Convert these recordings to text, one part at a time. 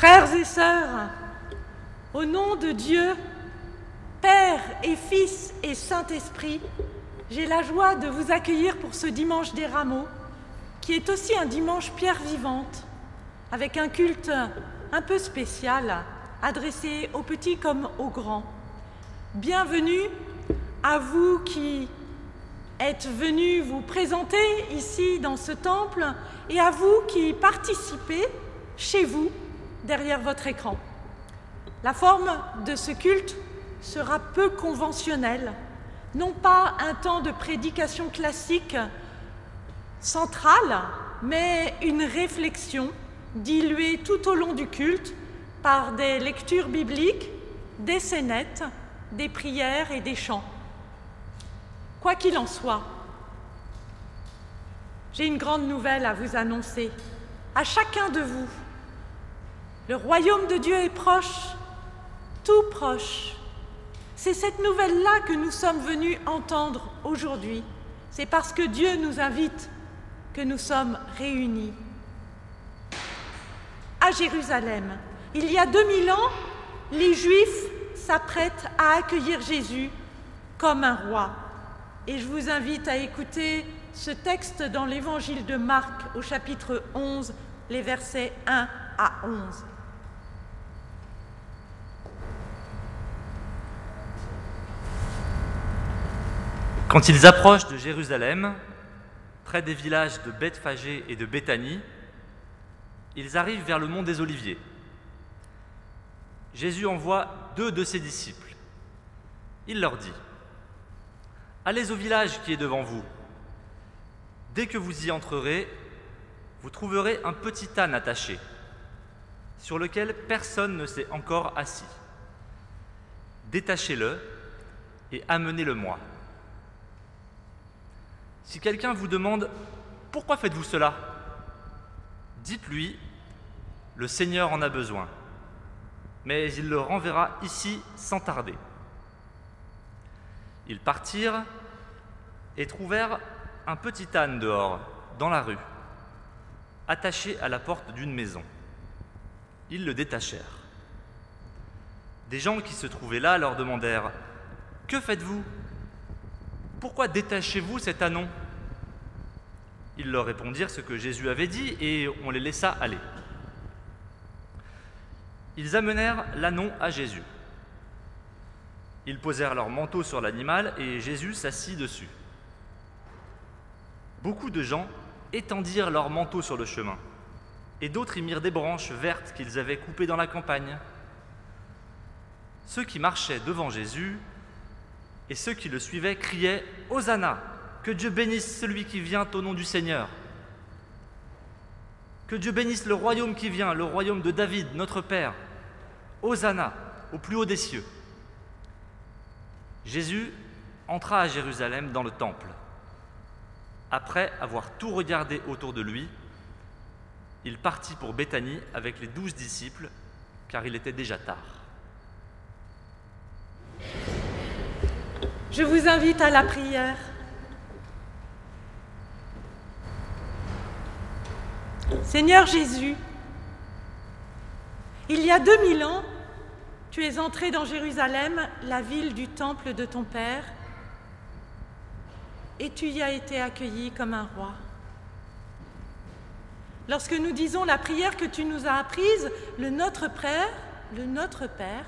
Frères et sœurs, au nom de Dieu, Père et Fils et Saint-Esprit, j'ai la joie de vous accueillir pour ce dimanche des Rameaux, qui est aussi un dimanche pierre vivante, avec un culte un peu spécial, adressé aux petits comme aux grands. Bienvenue à vous qui êtes venus vous présenter ici dans ce temple et à vous qui participez chez vous, derrière votre écran. La forme de ce culte sera peu conventionnelle, non pas un temps de prédication classique centrale, mais une réflexion diluée tout au long du culte par des lectures bibliques, des scénettes, des prières et des chants. Quoi qu'il en soit, j'ai une grande nouvelle à vous annoncer, à chacun de vous. Le royaume de Dieu est proche, tout proche. C'est cette nouvelle-là que nous sommes venus entendre aujourd'hui. C'est parce que Dieu nous invite que nous sommes réunis. À Jérusalem, il y a 2000 ans, les Juifs s'apprêtent à accueillir Jésus comme un roi. Et je vous invite à écouter ce texte dans l'Évangile de Marc au chapitre 11, les versets 1 à 11. Quand ils approchent de Jérusalem, près des villages de Bethphagée et de Béthanie, ils arrivent vers le mont des Oliviers. Jésus envoie 2 de ses disciples. Il leur dit : « Allez au village qui est devant vous. Dès que vous y entrerez, vous trouverez un petit âne attaché, sur lequel personne ne s'est encore assis. Détachez-le et amenez-le-moi. Si quelqu'un vous demande « Pourquoi faites-vous cela ?», dites-lui « Le Seigneur en a besoin, mais il le renverra ici sans tarder. » Ils partirent et trouvèrent un petit âne dehors, dans la rue, attaché à la porte d'une maison. Ils le détachèrent. Des gens qui se trouvaient là leur demandèrent : « Que faites-vous ? Pourquoi détachez-vous cet ânon ?» Ils leur répondirent ce que Jésus avait dit et on les laissa aller. Ils amenèrent l'ânon à Jésus. Ils posèrent leur manteau sur l'animal et Jésus s'assit dessus. Beaucoup de gens étendirent leurs manteaux sur le chemin et d'autres y mirent des branches vertes qu'ils avaient coupées dans la campagne. Ceux qui marchaient devant Jésus et ceux qui le suivaient criaient « Hosanna ! Que Dieu bénisse celui qui vient au nom du Seigneur. Que Dieu bénisse le royaume qui vient, le royaume de David, notre Père. Hosanna, au plus haut des cieux. » Jésus entra à Jérusalem dans le temple. Après avoir tout regardé autour de lui, il partit pour Béthanie avec les 12 disciples, car il était déjà tard. Je vous invite à la prière. Seigneur Jésus, il y a 2000 ans, tu es entré dans Jérusalem, la ville du temple de ton Père, et tu y as été accueilli comme un roi. Lorsque nous disons la prière que tu nous as apprise, le Notre Père,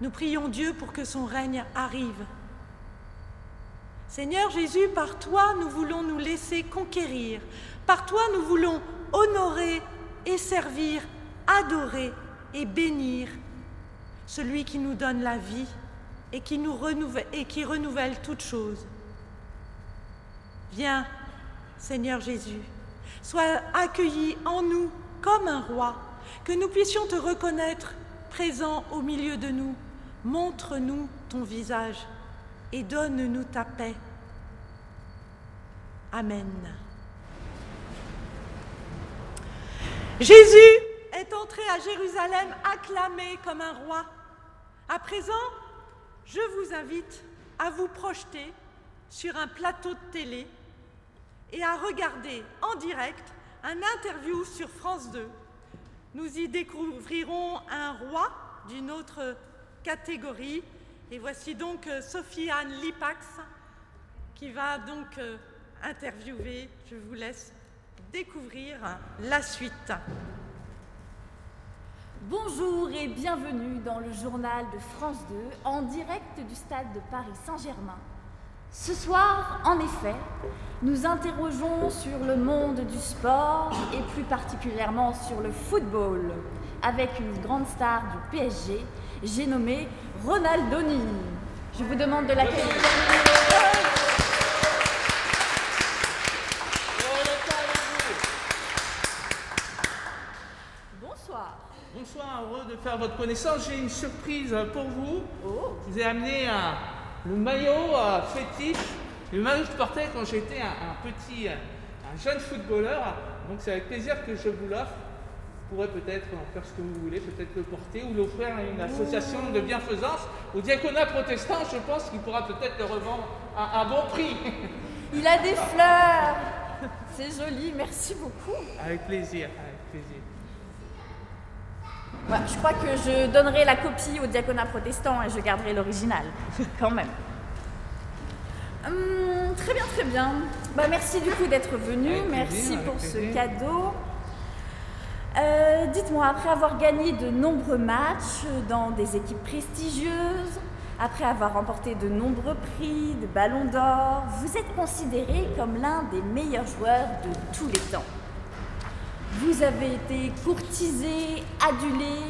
nous prions Dieu pour que son règne arrive. Seigneur Jésus, par toi, nous voulons nous laisser conquérir. Par toi, nous voulons honorer et servir, adorer et bénir celui qui nous donne la vie et qui renouvelle toutes choses. Viens, Seigneur Jésus, sois accueilli en nous comme un roi, que nous puissions te reconnaître présent au milieu de nous. Montre-nous ton visage et donne-nous ta paix. Amen. Jésus est entré à Jérusalem acclamé comme un roi. À présent, je vous invite à vous projeter sur un plateau de télé et à regarder en direct un interview sur France 2 nous y découvrirons un roi d'une autre catégorie. Et voici donc Sophie-Anne Lipax qui va donc interviewer. Je vous laisse découvrir la suite. Bonjour et bienvenue dans le journal de France 2 en direct du stade de Paris Saint-Germain. Ce soir, en effet, nous interrogeons sur le monde du sport et plus particulièrement sur le football avec une grande star du PSG, j'ai nommé Ronaldoni. Je vous demande de l'accueillir. Bonsoir. Bonsoir, heureux de faire votre connaissance. J'ai une surprise pour vous. Oh. Je vous ai amené le maillot fétiche, le maillot que je portais quand j'étais un jeune footballeur. Donc c'est avec plaisir que je vous l'offre. Vous pourrez peut-être en faire ce que vous voulez, peut-être le porter ou l'offrir à une association de bienfaisance. Au diaconat protestant, je pense qu'il pourra peut-être le revendre à un bon prix. Il a des fleurs. C'est joli, merci beaucoup. Avec plaisir, avec plaisir. Voilà, je crois que je donnerai la copie au diaconat protestant et je garderai l'original, quand même. Très bien, très bien. Merci du coup d'être venu, Avec plaisir, merci avec pour plaisir. ce cadeau. Dites-moi, après avoir gagné de nombreux matchs dans des équipes prestigieuses, après avoir remporté de nombreux prix, de ballons d'or, vous êtes considéré comme l'un des meilleurs joueurs de tous les temps. Vous avez été courtisé, adulé.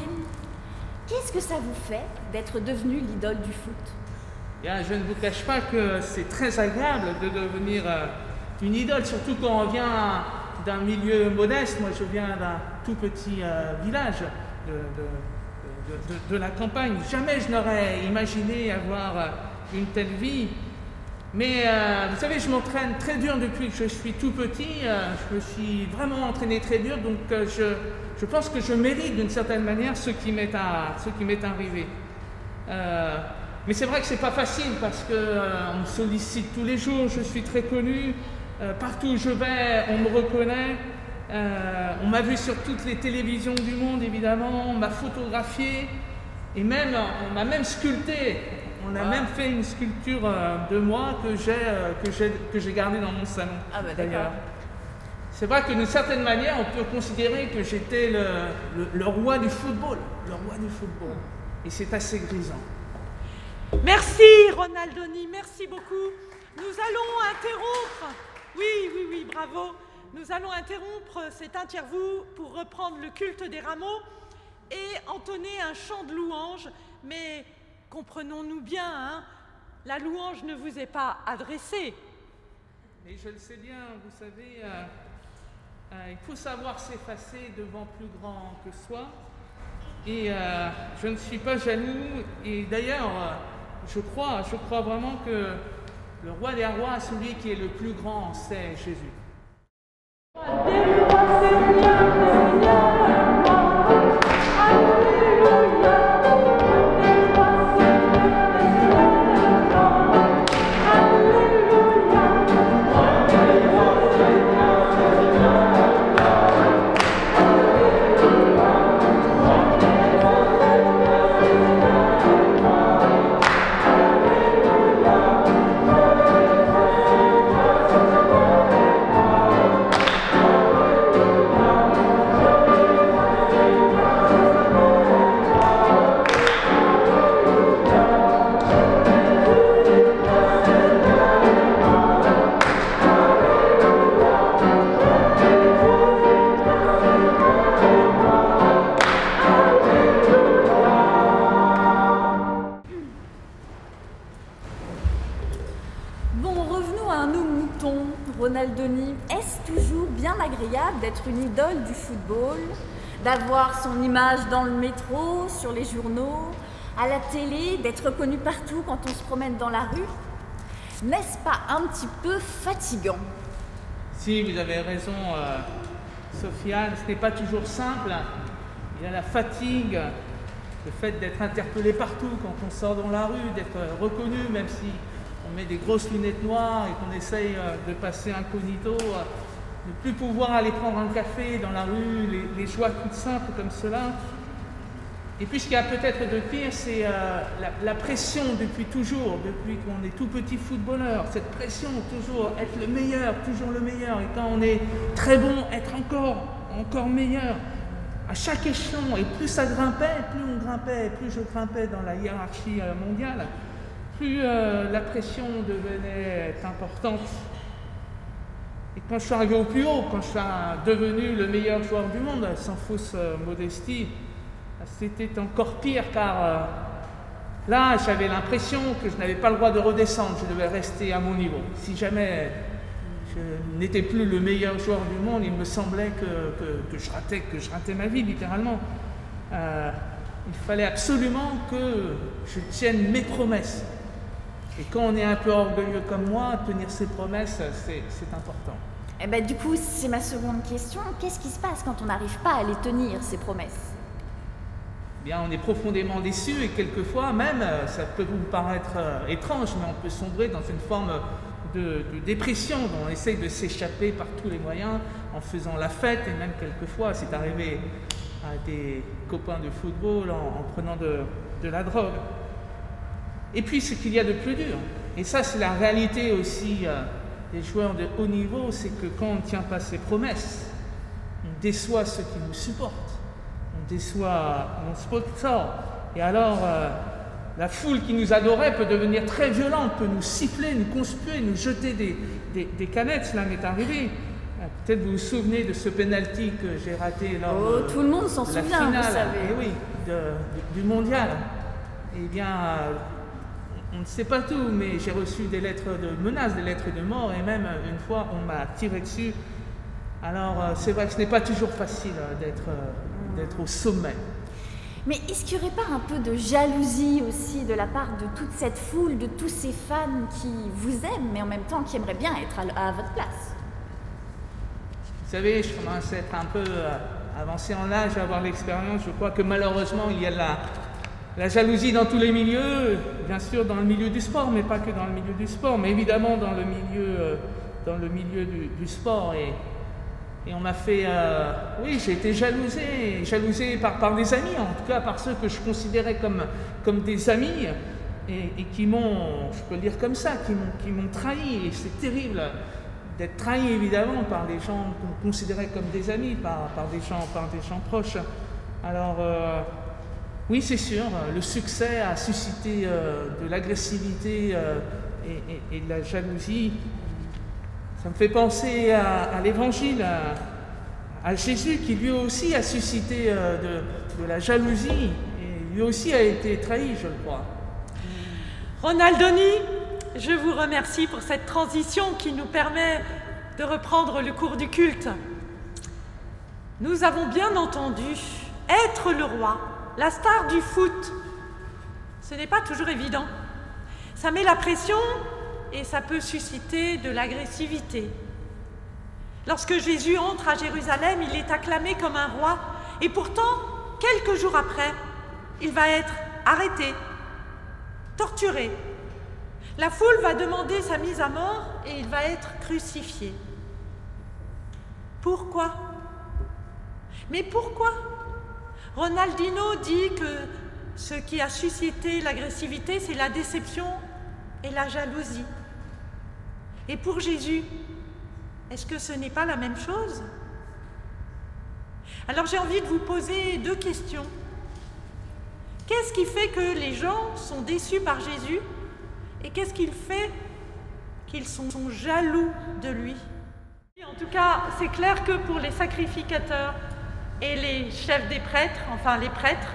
Qu'est-ce que ça vous fait d'être devenu l'idole du foot? Bien, je ne vous cache pas que c'est très agréable de devenir une idole, surtout quand on vient d'un milieu modeste. Moi, je viens d'un tout petit village de la campagne. Jamais je n'aurais imaginé avoir une telle vie. Mais vous savez, je m'entraîne très dur depuis que je suis tout petit. Je me suis vraiment entraîné très dur, donc je pense que je mérite d'une certaine manière ce qui m'est arrivé. Mais c'est vrai que c'est pas facile parce qu'on me sollicite tous les jours, je suis très connu. Partout où je vais, on me reconnaît. On m'a vu sur toutes les télévisions du monde, évidemment. On m'a photographié et même on m'a même sculpté. On a même fait une sculpture de moi que j'ai gardée dans mon salon. Ah bah d'ailleurs. d'accord. C'est vrai que d'une certaine manière, on peut considérer que j'étais le roi du football. Le roi du football. Et c'est assez grisant. Merci Ronaldoni, merci beaucoup. Nous allons interrompre, oui, bravo. Nous allons interrompre cette interview pour reprendre le culte des rameaux et entonner un chant de louange. Mais comprenons-nous bien, hein, la louange ne vous est pas adressée. Mais je le sais bien, vous savez, il faut savoir s'effacer devant plus grand que soi. Et je ne suis pas jaloux. Et d'ailleurs, je crois vraiment que le roi des rois, celui qui est le plus grand, c'est Jésus. Ronaldoni, est-ce toujours bien agréable d'être une idole du football, d'avoir son image dans le métro, sur les journaux, à la télé, d'être connu partout quand on se promène dans la rue? N'est-ce pas un petit peu fatigant? Si, vous avez raison, Sophia, ce n'est pas toujours simple. Il y a la fatigue, le fait d'être interpellé partout quand on sort dans la rue, d'être reconnu, même si on met des grosses lunettes noires et qu'on essaye de passer incognito. ne plus pouvoir aller prendre un café dans la rue, les joies toutes simples comme cela. Et puis ce qu'il y a peut-être de pire, c'est la pression depuis toujours, depuis qu'on est tout petit footballeur, cette pression, toujours être le meilleur, toujours le meilleur, et quand on est très bon, être encore meilleur, à chaque échelon, et plus ça grimpait, plus je grimpais dans la hiérarchie mondiale, plus la pression devenait importante. Et quand je suis arrivé au plus haut, quand je suis devenu le meilleur joueur du monde, sans fausse modestie, c'était encore pire car là, j'avais l'impression que je n'avais pas le droit de redescendre, je devais rester à mon niveau. Si jamais je n'étais plus le meilleur joueur du monde, il me semblait que je ratais ma vie, littéralement. Il fallait absolument que je tienne mes promesses. Et quand on est un peu orgueilleux comme moi, tenir ses promesses, c'est important. Eh ben, du coup, c'est ma seconde question. Qu'est-ce qui se passe quand on n'arrive pas à les tenir, ces promesses ? Bien, on est profondément déçu et quelquefois même, ça peut vous paraître étrange, mais on peut sombrer dans une forme de dépression dont on essaye de s'échapper par tous les moyens en faisant la fête et même quelquefois, c'est arrivé à des copains de football en prenant de la drogue. Et puis ce qu'il y a de plus dur, et ça c'est la réalité aussi des joueurs de haut niveau, c'est que quand on ne tient pas ses promesses, on déçoit ceux qui nous supportent. On déçoit mon sponsor. Et alors, la foule qui nous adorait peut devenir très violente, peut nous siffler, nous conspuer, nous jeter des canettes. Cela m'est arrivé. Peut-être vous vous souvenez de ce penalty que j'ai raté lors de tout le monde s'en la souvient, finale, vous savez. oui, du mondial. Eh bien, on ne sait pas tout, mais j'ai reçu des lettres de menaces, des lettres de mort, et même une fois, on m'a tiré dessus. Alors, c'est vrai que ce n'est pas toujours facile d'être au sommet. Mais est-ce qu'il n'y aurait pas un peu de jalousie aussi de la part de toute cette foule, de tous ces fans qui vous aiment, mais en même temps qui aimeraient bien être à votre place ? Vous savez, je commence à être un peu avancé en âge, à avoir l'expérience. Je crois que malheureusement, il y a la jalousie dans tous les milieux, bien sûr dans le milieu du sport, mais pas que dans le milieu du sport, mais évidemment dans le milieu du sport. Et on m'a fait... oui, j'ai été jalousé par des amis, en tout cas par ceux que je considérais comme des amis, et qui m'ont, je peux le dire comme ça, qui m'ont trahi. Et c'est terrible d'être trahi, évidemment, par des gens qu'on considérait comme des amis, par des gens proches. Alors, oui, c'est sûr, le succès a suscité de l'agressivité et de la jalousie. Ça me fait penser à l'Évangile, à Jésus qui lui aussi a suscité de la jalousie et lui aussi a été trahi, je le crois. Ronaldoni, je vous remercie pour cette transition qui nous permet de reprendre le cours du culte. Nous avons bien entendu, être le roi, la star du foot, ce n'est pas toujours évident. Ça met la pression et ça peut susciter de l'agressivité. Lorsque Jésus entre à Jérusalem, il est acclamé comme un roi, et pourtant, quelques jours après, il va être arrêté, torturé. La foule va demander sa mise à mort et il va être crucifié. Pourquoi ? Mais pourquoi ? Ronaldinho dit que ce qui a suscité l'agressivité, c'est la déception et la jalousie. Et pour Jésus, est-ce que ce n'est pas la même chose ? Alors j'ai envie de vous poser deux questions. Qu'est-ce qui fait que les gens sont déçus par Jésus ? Et qu'est-ce qu'il fait qu'ils sont jaloux de lui ? En tout cas, c'est clair que pour les sacrificateurs et les chefs des prêtres, enfin les prêtres,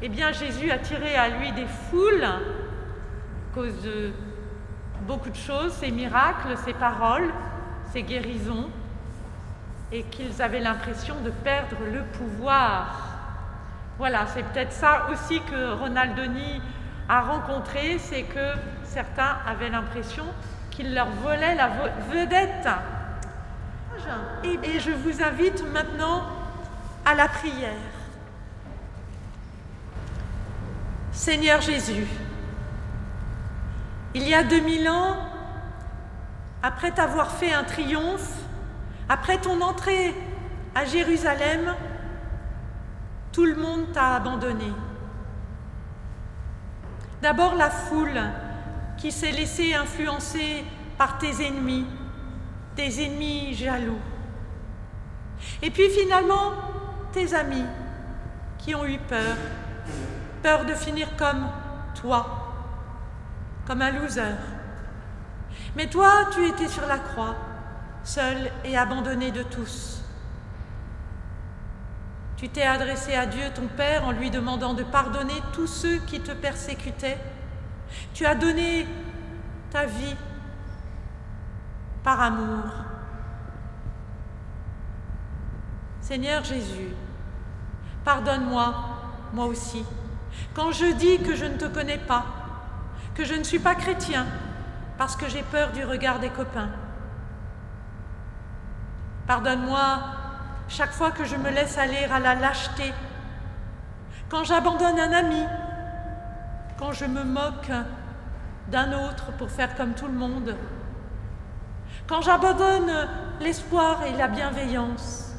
eh bien Jésus a tiré à lui des foules à cause de beaucoup de choses, ses miracles, ses paroles, ses guérisons, et qu'ils avaient l'impression de perdre le pouvoir. Voilà, c'est peut-être ça aussi que Ronaldoni a rencontré, c'est que certains avaient l'impression qu'il leur volait la vedette. Et je vous invite maintenant à la prière. Seigneur Jésus, il y a 2000 ans, après t'avoir fait un triomphe, Après ton entrée à Jérusalem, tout le monde t'a abandonné. D'abord la foule qui s'est laissée influencer par tes ennemis jaloux. Et puis finalement, tes amis qui ont eu peur de finir comme toi, comme un loser. Mais toi, tu étais sur la croix, seul et abandonné de tous. Tu t'es adressé à Dieu, ton Père, en lui demandant de pardonner tous ceux qui te persécutaient. Tu as donné ta vie par amour. Seigneur Jésus, pardonne-moi, moi aussi, quand je dis que je ne te connais pas, que je ne suis pas chrétien, parce que j'ai peur du regard des copains. Pardonne-moi chaque fois que je me laisse aller à la lâcheté, quand j'abandonne un ami, quand je me moque d'un autre pour faire comme tout le monde, quand j'abandonne l'espoir et la bienveillance.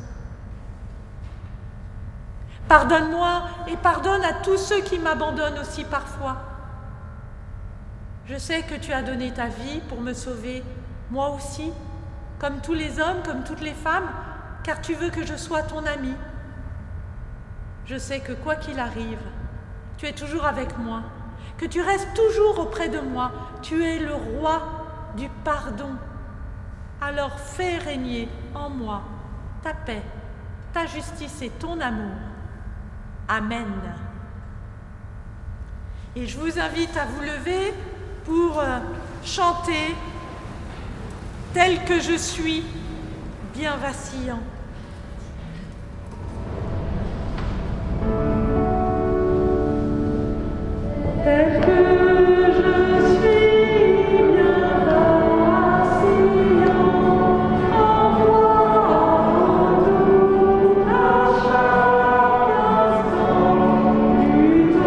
Pardonne-moi et pardonne à tous ceux qui m'abandonnent aussi parfois. Je sais que tu as donné ta vie pour me sauver, moi aussi, comme tous les hommes, comme toutes les femmes, car tu veux que je sois ton ami. Je sais que quoi qu'il arrive, tu es toujours avec moi, que tu restes toujours auprès de moi. Tu es le roi du pardon. Alors fais régner en moi ta paix, ta justice et ton amour. Amen. Et je vous invite à vous lever pour chanter « Tel que je suis, bien vacillant ». Tel que je suis, bien vacillant, envoie tout à chaque instant, du temps de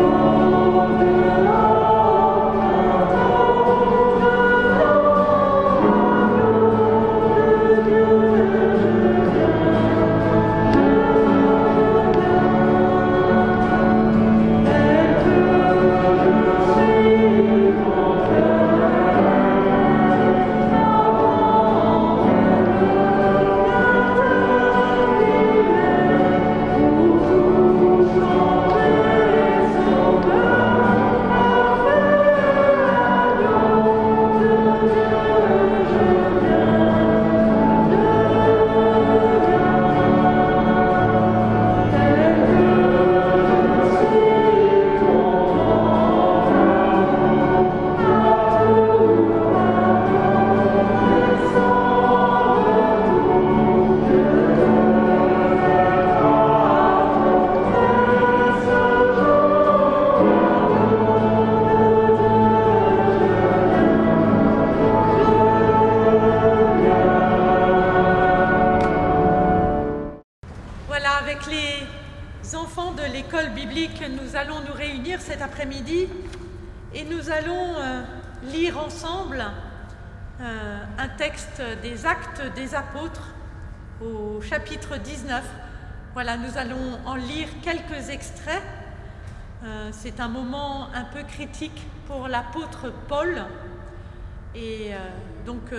nous allons nous réunir cet après-midi et nous allons lire ensemble un texte des Actes des Apôtres au chapitre 19. Voilà, nous allons en lire quelques extraits. C'est un moment un peu critique pour l'apôtre Paul et donc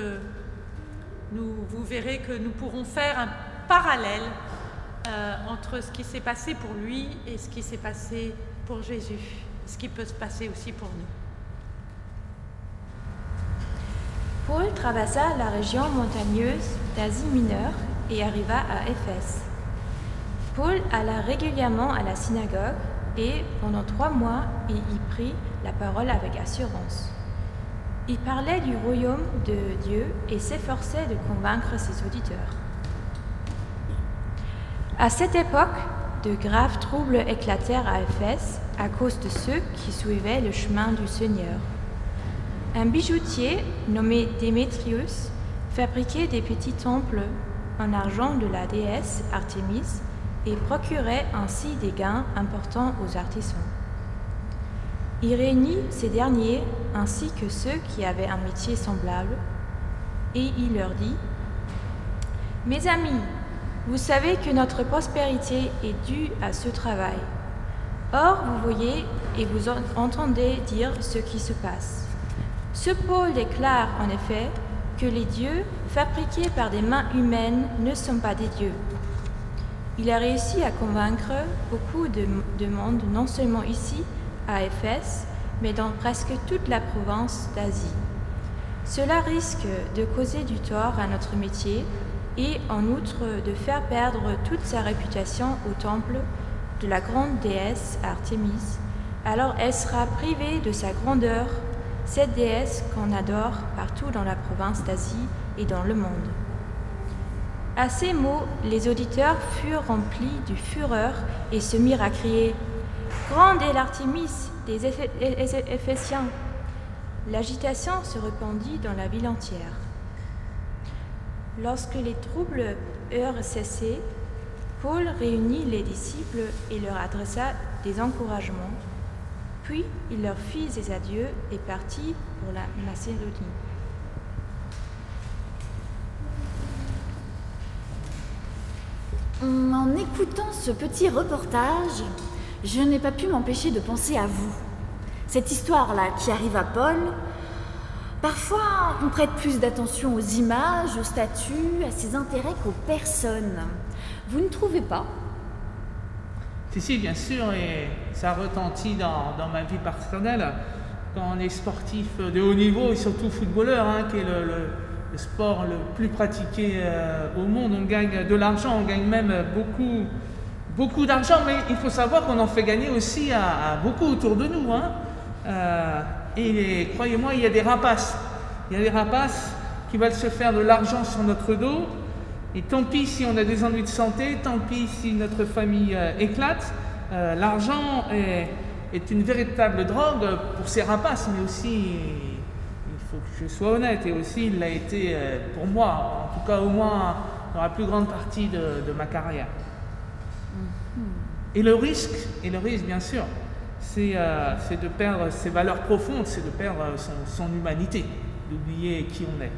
vous verrez que nous pourrons faire un parallèle entre ce qui s'est passé pour lui et ce qui s'est passé pour Jésus, ce qui peut se passer aussi pour nous. Paul traversa la région montagneuse d'Asie mineure et arriva à Éphèse. Paul alla régulièrement à la synagogue et pendant 3 mois, il y prit la parole avec assurance. Il parlait du royaume de Dieu et s'efforçait de convaincre ses auditeurs. À cette époque, de graves troubles éclatèrent à Éphèse à cause de ceux qui suivaient le chemin du Seigneur. Un bijoutier nommé Démétrius fabriquait des petits temples en argent de la déesse Artémis et procurait ainsi des gains importants aux artisans. Il réunit ces derniers ainsi que ceux qui avaient un métier semblable et il leur dit : « Mes amis, vous savez que notre prospérité est due à ce travail. Or, vous voyez et vous entendez dire ce qui se passe. Ce Paul déclare en effet que les dieux fabriqués par des mains humaines ne sont pas des dieux. Il a réussi à convaincre beaucoup de monde, non seulement ici, à Éphèse, mais dans presque toute la province d'Asie. Cela risque de causer du tort à notre métier et en outre de faire perdre toute sa réputation au temple de la grande déesse Artémis. Alors elle sera privée de sa grandeur, cette déesse qu'on adore partout dans la province d'Asie et dans le monde. À ces mots, les auditeurs furent remplis de fureur et se mirent à crier « Grande est l'Artémis des Éphésiens !» L'agitation se répandit dans la ville entière. Lorsque les troubles eurent cessé, Paul réunit les disciples et leur adressa des encouragements. Puis il leur fit ses adieux et partit pour la Macédoine. En écoutant ce petit reportage, je n'ai pas pu m'empêcher de penser à vous. Cette histoire-là qui arrive à Paul, parfois on prête plus d'attention aux images, aux statues, à ses intérêts qu'aux personnes. Vous ne trouvez pas ? Si, bien sûr, et ça retentit dans ma vie personnelle. Quand on est sportif de haut niveau, et surtout footballeur, qui est le sport le plus pratiqué au monde, on gagne de l'argent, on gagne même beaucoup d'argent, mais il faut savoir qu'on en fait gagner aussi à beaucoup autour de nous. Et croyez-moi, il y a des rapaces. Il y a des rapaces qui veulent se faire de l'argent sur notre dos. Et tant pis si on a des ennuis de santé, tant pis si notre famille éclate. L'argent est une véritable drogue pour ces rapaces, mais aussi, il faut que je sois honnête, et aussi il l'a été pour moi, en tout cas au moins dans la plus grande partie de ma carrière. Et le risque bien sûr, c'est de perdre ses valeurs profondes, c'est de perdre son humanité, d'oublier qui on est.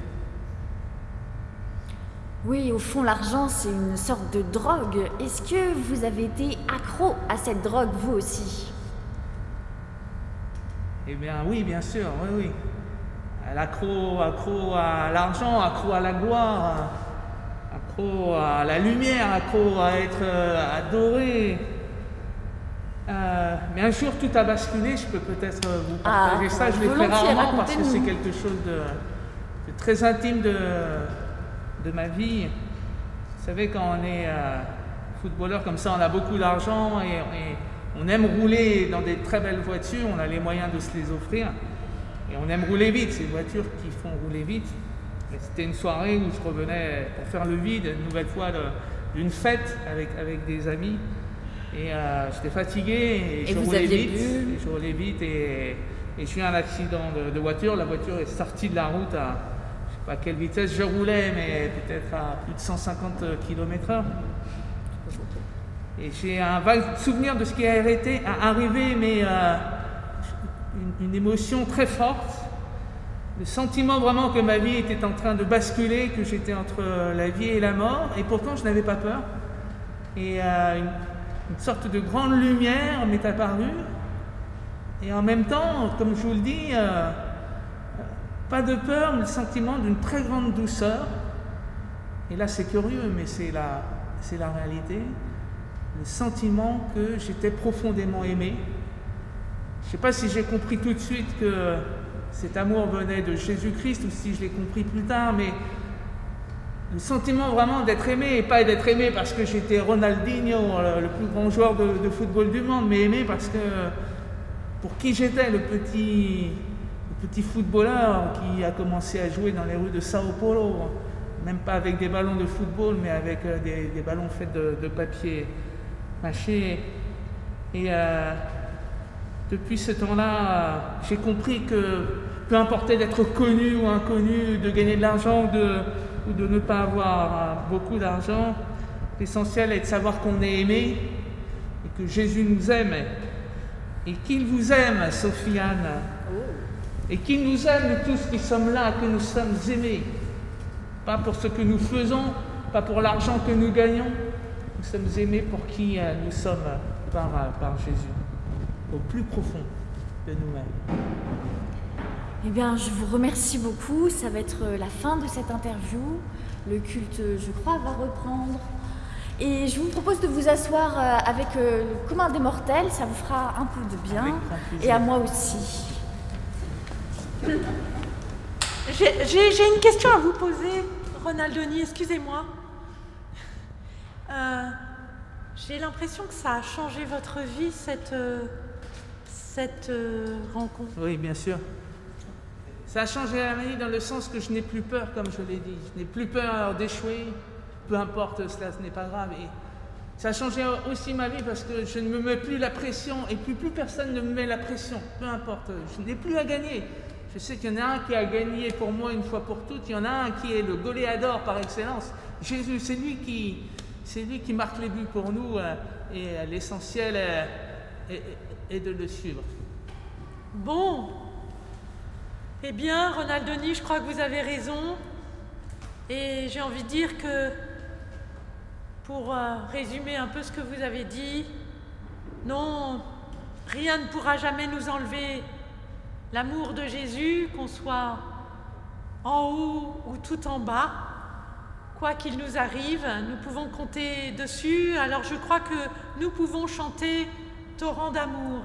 Oui, au fond, l'argent, c'est une sorte de drogue. Est-ce que vous avez été accro à cette drogue, vous aussi ? Eh bien, oui, bien sûr, oui. Accro à l'argent, accro à la gloire, accro à la lumière, accro à être adoré. Mais un jour, tout a basculé. Je peux peut-être vous partager ça. Je le fais rarement parce que c'est quelque chose de très intime de ma vie. Vous savez, quand on est footballeur comme ça, on a beaucoup d'argent et on aime rouler dans des très belles voitures, on a les moyens de se les offrir et on aime rouler vite, ces voitures qui font rouler vite. Et c'était une soirée où je revenais pour faire le vide, une nouvelle fois d'une fête avec des amis et j'étais fatigué et je roulais vite et j'ai eu un accident de voiture. La voiture est sortie de la route à quelle vitesse je roulais, mais peut-être à plus de 150 km/h. Et j'ai un vague souvenir de ce qui est arrivé, mais une émotion très forte, le sentiment vraiment que ma vie était en train de basculer, que j'étais entre la vie et la mort, et pourtant je n'avais pas peur. Et une sorte de grande lumière m'est apparue, et en même temps, comme je vous le dis, pas de peur, mais le sentiment d'une très grande douceur. Et là, c'est curieux, mais c'est la réalité. Le sentiment que j'étais profondément aimé. Je ne sais pas si j'ai compris tout de suite que cet amour venait de Jésus-Christ ou si je l'ai compris plus tard, mais le sentiment vraiment d'être aimé, et pas d'être aimé parce que j'étais Ronaldinho, le plus grand joueur de football du monde, mais aimé parce que pour qui j'étais, le petit footballeur qui a commencé à jouer dans les rues de Sao Paulo, même pas avec des ballons de football, mais avec des ballons faits de papier mâché. Et depuis ce temps-là, j'ai compris que peu importait d'être connu ou inconnu, de gagner de l'argent ou de ne pas avoir beaucoup d'argent, l'essentiel est de savoir qu'on est aimé et que Jésus nous aime et qu'il vous aime, Sofiane. Et qu'il nous aime, nous tous qui sommes là, que nous sommes aimés. Pas pour ce que nous faisons, pas pour l'argent que nous gagnons. Nous sommes aimés pour qui nous sommes par Jésus, au plus profond de nous-mêmes. Eh bien, je vous remercie beaucoup. Ça va être la fin de cette interview. Le culte, je crois, va reprendre. Et je vous propose de vous asseoir avec le commun des mortels. Ça vous fera un peu de bien. Et à moi aussi. J'ai une question à vous poser, Ronaldoni, excusez-moi. J'ai l'impression que ça a changé votre vie, cette rencontre. Oui, bien sûr. Ça a changé la vie dans le sens que je n'ai plus peur, comme je l'ai dit. Je n'ai plus peur d'échouer, peu importe cela, ce n'est pas grave. Et ça a changé aussi ma vie parce que je ne me mets plus la pression et plus personne ne me met la pression, peu importe. Je n'ai plus à gagner. Je sais qu'il y en a un qui a gagné pour moi une fois pour toutes. Il y en a un qui est le goléador par excellence. Jésus, c'est lui qui marque les buts pour nous et l'essentiel est de le suivre. Bon. Eh bien, Ronaldoni, je crois que vous avez raison. Et j'ai envie de dire que, pour résumer un peu ce que vous avez dit, non, rien ne pourra jamais nous enlever l'amour de Jésus, qu'on soit en haut ou tout en bas. Quoi qu'il nous arrive, nous pouvons compter dessus. Alors je crois que nous pouvons chanter « Torrent d'amour ».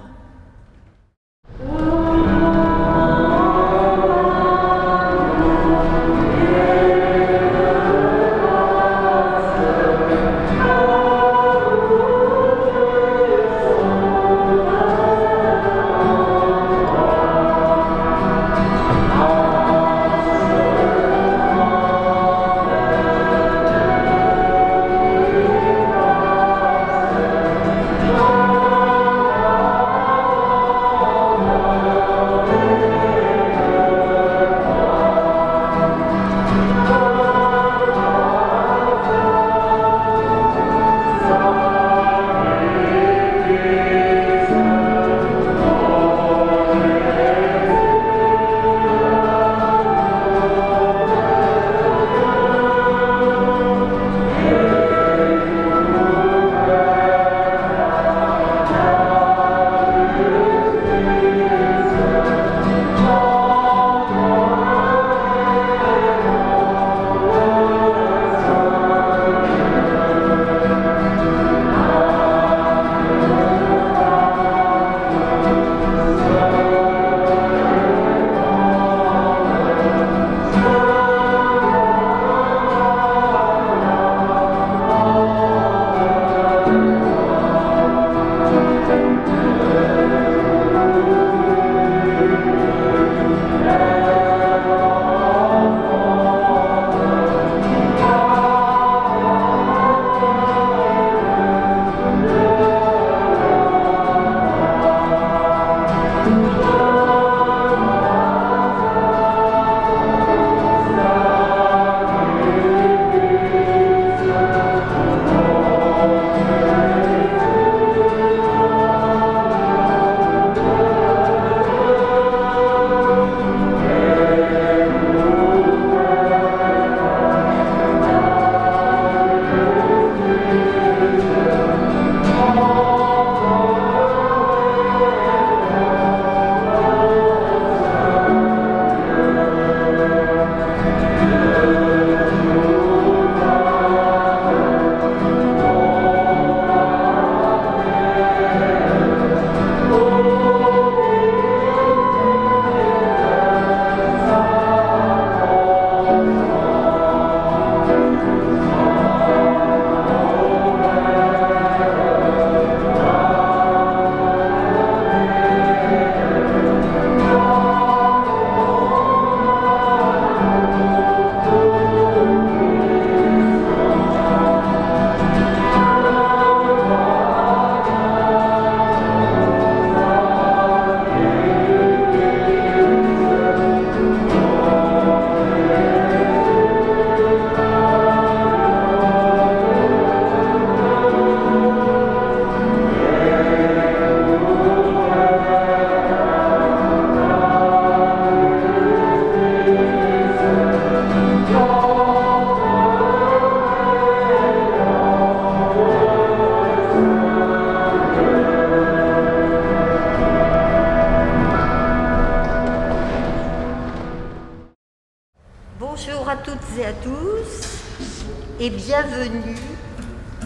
et bienvenue,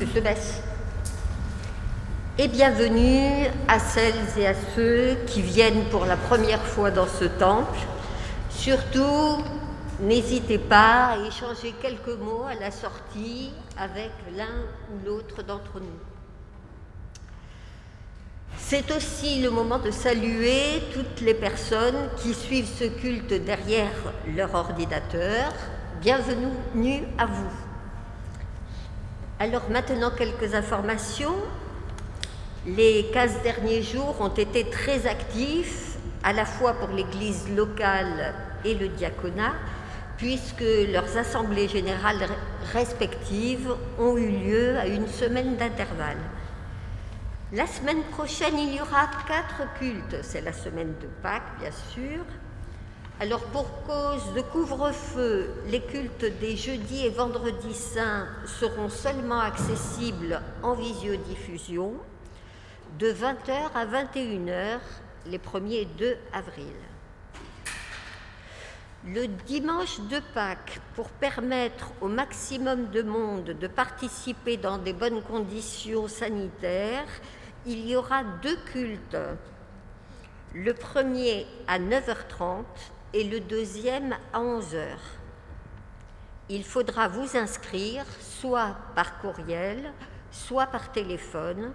je baisse. Et bienvenue à celles et à ceux qui viennent pour la première fois dans ce temple. Surtout, n'hésitez pas à échanger quelques mots à la sortie avec l'un ou l'autre d'entre nous. C'est aussi le moment de saluer toutes les personnes qui suivent ce culte derrière leur ordinateur. Bienvenue à vous. Alors maintenant, quelques informations. Les 15 derniers jours ont été très actifs, à la fois pour l'Église locale et le diaconat, puisque leurs assemblées générales respectives ont eu lieu à une semaine d'intervalle. La semaine prochaine, il y aura 4 cultes. C'est la semaine de Pâques, bien sûr. Alors, pour cause de couvre-feu, les cultes des jeudis et vendredis saints seront seulement accessibles en visiodiffusion de 20h à 21h les 1er et 2 avril. Le dimanche de Pâques, pour permettre au maximum de monde de participer dans des bonnes conditions sanitaires, il y aura 2 cultes. Le premier à 9h30 et le deuxième à 11h. Il faudra vous inscrire soit par courriel, soit par téléphone.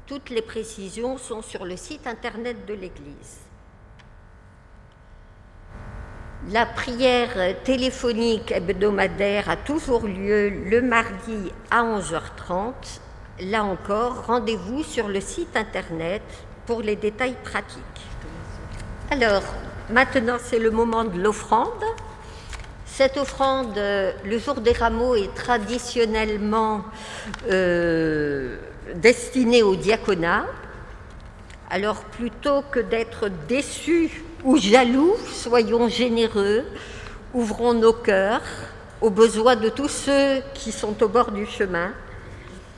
Toutes les précisions sont sur le site internet de l'Église. La prière téléphonique hebdomadaire a toujours lieu le mardi à 11h30. Là encore, rendez-vous sur le site internet pour les détails pratiques. Alors, maintenant, c'est le moment de l'offrande. Cette offrande, le jour des rameaux, est traditionnellement destinée au diaconat. Alors, plutôt que d'être déçus ou jaloux, soyons généreux, ouvrons nos cœurs aux besoins de tous ceux qui sont au bord du chemin.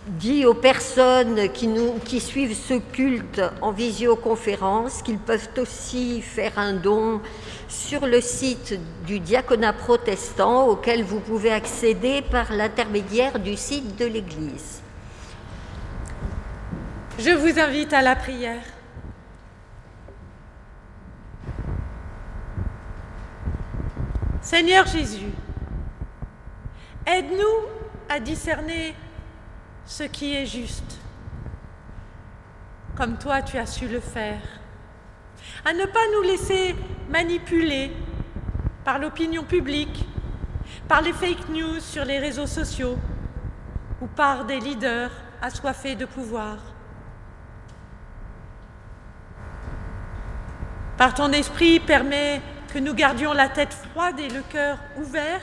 Dis aux personnes qui suivent ce culte en visioconférence qu'ils peuvent aussi faire un don sur le site du diaconat protestant auquel vous pouvez accéder par l'intermédiaire du site de l'Église. Je vous invite à la prière. Seigneur Jésus, aide-nous à discerner ce qui est juste, comme toi tu as su le faire, à ne pas nous laisser manipuler par l'opinion publique, par les fake news sur les réseaux sociaux ou par des leaders assoiffés de pouvoir. Par ton esprit, permets que nous gardions la tête froide et le cœur ouvert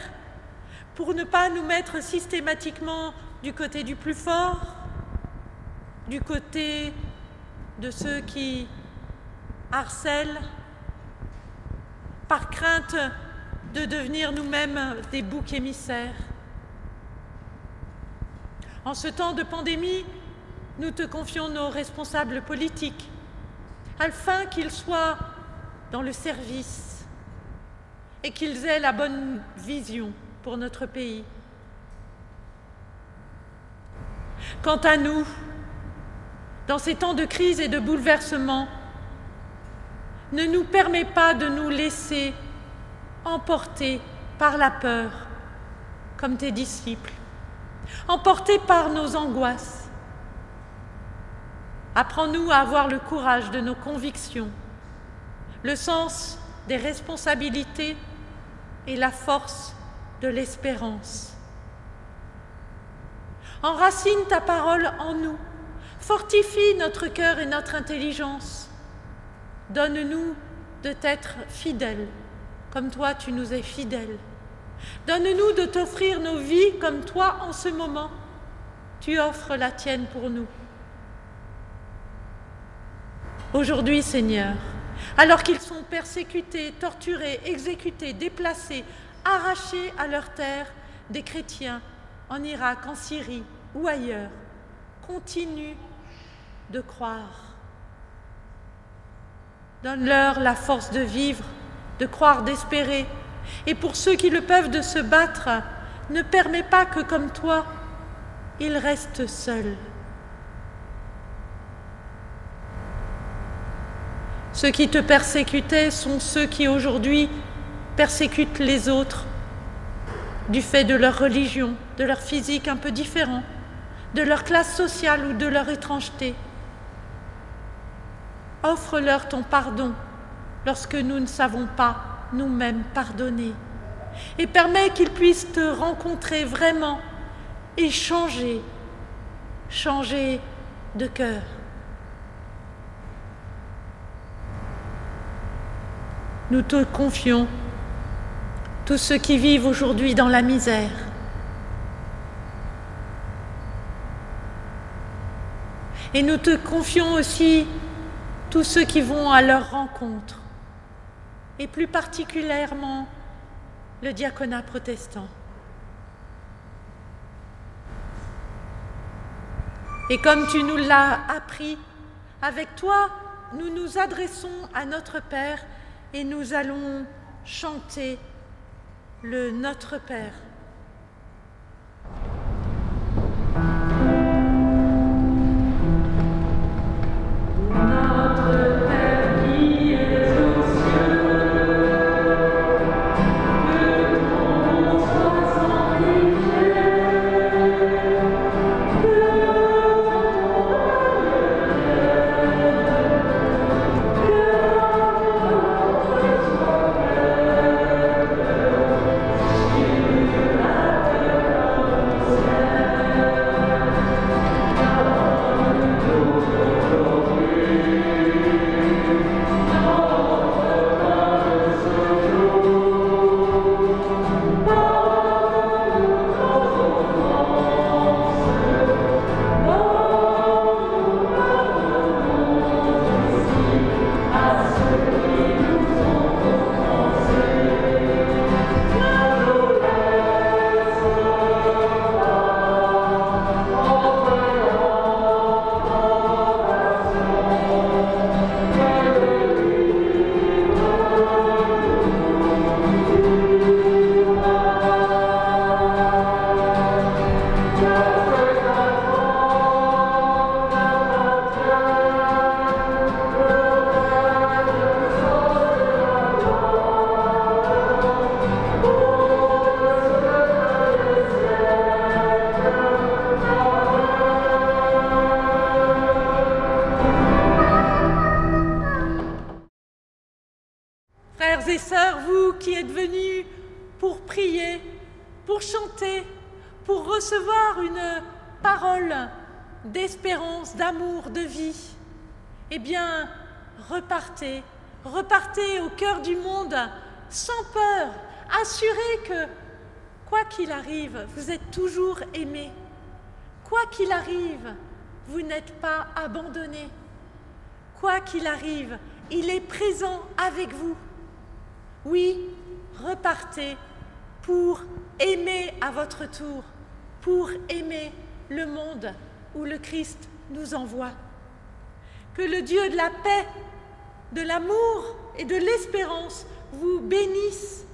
pour ne pas nous mettre systématiquement du côté du plus fort, du côté de ceux qui harcèlent, par crainte de devenir nous-mêmes des boucs émissaires. En ce temps de pandémie, nous te confions nos responsables politiques, afin qu'ils soient dans le service et qu'ils aient la bonne vision pour notre pays. Quant à nous, dans ces temps de crise et de bouleversement, ne nous permets pas de nous laisser emporter par la peur, comme tes disciples, emporter par nos angoisses. Apprends-nous à avoir le courage de nos convictions, le sens des responsabilités et la force de l'espérance. Enracine ta parole en nous, fortifie notre cœur et notre intelligence. Donne-nous de t'être fidèles, comme toi tu nous es fidèle. Donne-nous de t'offrir nos vies comme toi en ce moment, tu offres la tienne pour nous. Aujourd'hui, Seigneur, alors qu'ils sont persécutés, torturés, exécutés, déplacés, arrachés à leur terre, des chrétiens en Irak, en Syrie ou ailleurs, continue de croire. Donne-leur la force de vivre, de croire, d'espérer. Et pour ceux qui le peuvent, de se battre, ne permets pas que, comme toi, il reste seul. Ceux qui te persécutaient sont ceux qui aujourd'hui persécutent les autres, du fait de leur religion, de leur physique un peu différent, de leur classe sociale ou de leur étrangeté. Offre-leur ton pardon lorsque nous ne savons pas nous-mêmes pardonner, et permets qu'ils puissent te rencontrer vraiment et changer de cœur. Nous te confions tous ceux qui vivent aujourd'hui dans la misère. Et nous te confions aussi tous ceux qui vont à leur rencontre, et plus particulièrement le diaconat protestant. Et comme tu nous l'as appris, avec toi, nous nous adressons à notre Père et nous allons chanter le Notre Père. Frères et sœurs, vous qui êtes venus pour prier, pour chanter, pour recevoir une parole d'espérance, d'amour, de vie, eh bien, repartez au cœur du monde, sans peur, assurés que, quoi qu'il arrive, vous êtes toujours aimés. Quoi qu'il arrive, vous n'êtes pas abandonnés. Quoi qu'il arrive, il est présent avec vous. Oui, repartez pour aimer à votre tour, pour aimer le monde où le Christ nous envoie. Que le Dieu de la paix, de l'amour et de l'espérance vous bénisse.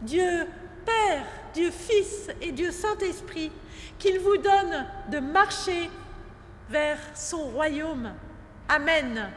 Dieu Père, Dieu Fils et Dieu Saint-Esprit, qu'il vous donne de marcher vers son royaume. Amen.